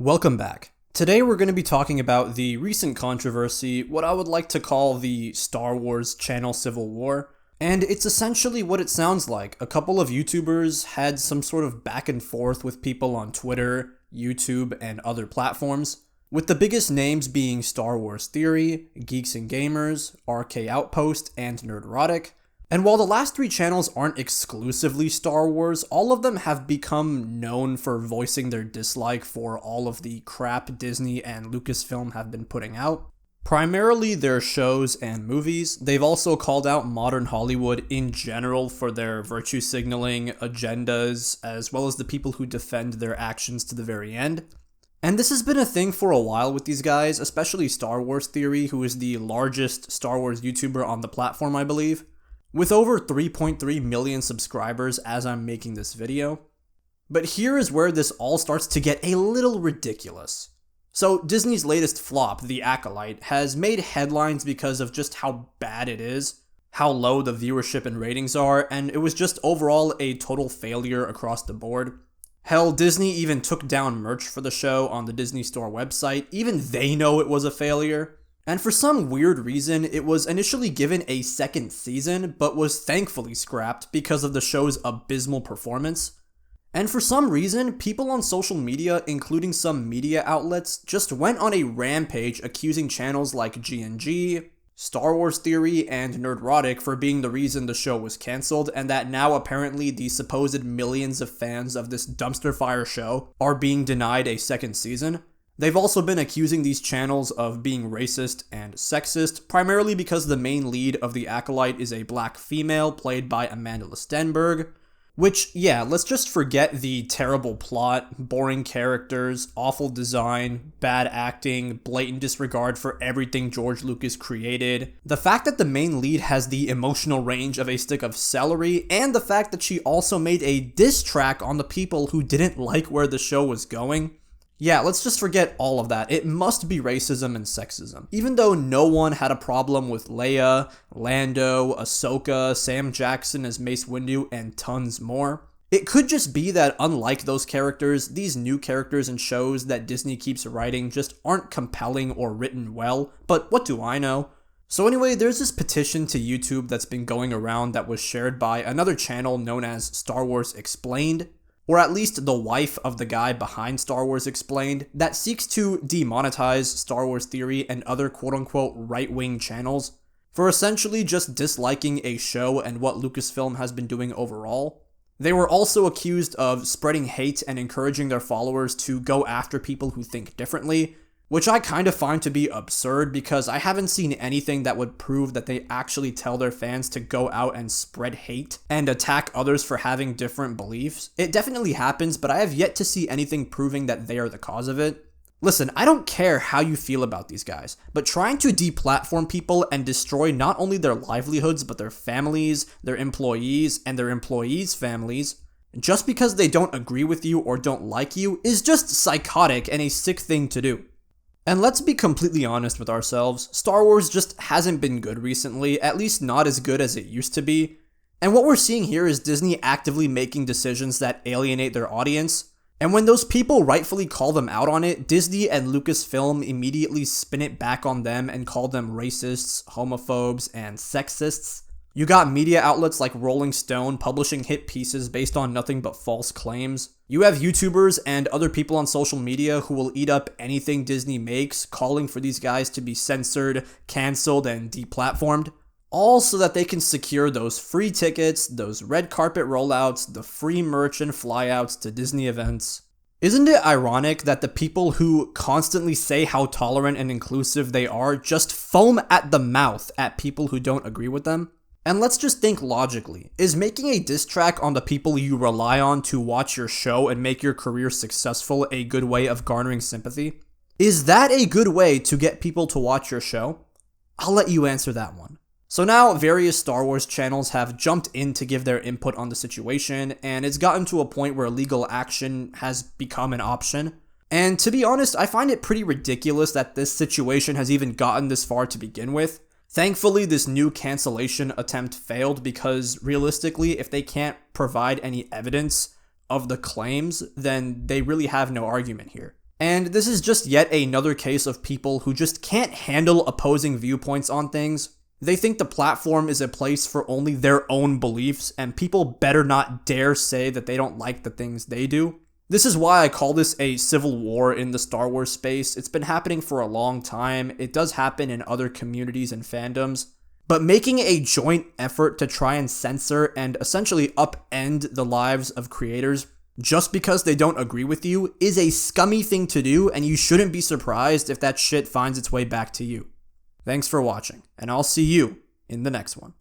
Welcome back. Today we're going to be talking about the recent controversy, what I would like to call the Star Wars channel civil war. And it's essentially what it sounds like. A couple of YouTubers had some sort of back and forth with people on Twitter, YouTube, and other platforms, with the biggest names being Star Wars Theory, Geeks and Gamers, RK Outpost, and Nerdrotic. And while the last three channels aren't exclusively Star Wars, all of them have become known for voicing their dislike for all of the crap Disney and Lucasfilm have been putting out. Primarily their shows and movies. They've also called out modern Hollywood in general for their virtue signaling agendas, as well as the people who defend their actions to the very end. And this has been a thing for a while with these guys, especially Star Wars Theory, who is the largest Star Wars YouTuber on the platform, I believe, with over 3.3 million subscribers as I'm making this video. But here is where this all starts to get a little ridiculous. So Disney's latest flop, The Acolyte, has made headlines because of just how bad it is, how low the viewership and ratings are, and it was just overall a total failure across the board. Hell, Disney even took down merch for the show on the Disney Store website. Even they know it was a failure. And for some weird reason, it was initially given a second season, but was thankfully scrapped because of the show's abysmal performance. And for some reason, people on social media, including some media outlets, just went on a rampage accusing channels like GNG, Star Wars Theory, and Nerdrotic for being the reason the show was cancelled, and that now apparently the supposed millions of fans of this dumpster fire show are being denied a second season. They've also been accusing these channels of being racist and sexist, primarily because the main lead of The Acolyte is a black female played by Amanda Stenberg. Which, yeah, let's just forget the terrible plot, boring characters, awful design, bad acting, blatant disregard for everything George Lucas created. The fact that the main lead has the emotional range of a stick of celery, and the fact that she also made a diss track on the people who didn't like where the show was going. Yeah, let's just forget all of that. It must be racism and sexism. Even though no one had a problem with Leia, Lando, Ahsoka, Sam Jackson as Mace Windu, and tons more. It could just be that unlike those characters, these new characters and shows that Disney keeps writing just aren't compelling or written well, but what do I know? So anyway, there's this petition to YouTube that's been going around that was shared by another channel known as Star Wars Explained, or at least the wife of the guy behind Star Wars Explained, that seeks to demonetize Star Wars Theory and other quote-unquote right-wing channels for essentially just disliking a show and what Lucasfilm has been doing overall. They were also accused of spreading hate and encouraging their followers to go after people who think differently, which I kind of find to be absurd because I haven't seen anything that would prove that they actually tell their fans to go out and spread hate and attack others for having different beliefs. It definitely happens, but I have yet to see anything proving that they are the cause of it. Listen, I don't care how you feel about these guys, but trying to deplatform people and destroy not only their livelihoods, but their families, their employees, and their employees' families, just because they don't agree with you or don't like you, is just psychotic and a sick thing to do. And let's be completely honest with ourselves, Star Wars just hasn't been good recently, at least not as good as it used to be. And what we're seeing here is Disney actively making decisions that alienate their audience. And when those people rightfully call them out on it, Disney and Lucasfilm immediately spin it back on them and call them racists, homophobes, and sexists. You got media outlets like Rolling Stone publishing hit pieces based on nothing but false claims. You have YouTubers and other people on social media who will eat up anything Disney makes, calling for these guys to be censored, canceled, and deplatformed. All so that they can secure those free tickets, those red carpet rollouts, the free merch and flyouts to Disney events. Isn't it ironic that the people who constantly say how tolerant and inclusive they are just foam at the mouth at people who don't agree with them? And let's just think logically. Is making a diss track on the people you rely on to watch your show and make your career successful a good way of garnering sympathy? Is that a good way to get people to watch your show? I'll let you answer that one. So now various Star Wars channels have jumped in to give their input on the situation, and it's gotten to a point where legal action has become an option. And to be honest, I find it pretty ridiculous that this situation has even gotten this far to begin with. Thankfully, this new cancellation attempt failed because realistically, if they can't provide any evidence of the claims, then they really have no argument here. And this is just yet another case of people who just can't handle opposing viewpoints on things. They think the platform is a place for only their own beliefs, and people better not dare say that they don't like the things they do. This is why I call this a civil war in the Star Wars space. It's been happening for a long time. It does happen in other communities and fandoms. But making a joint effort to try and censor and essentially upend the lives of creators just because they don't agree with you is a scummy thing to do, and you shouldn't be surprised if that shit finds its way back to you. Thanks for watching, and I'll see you in the next one.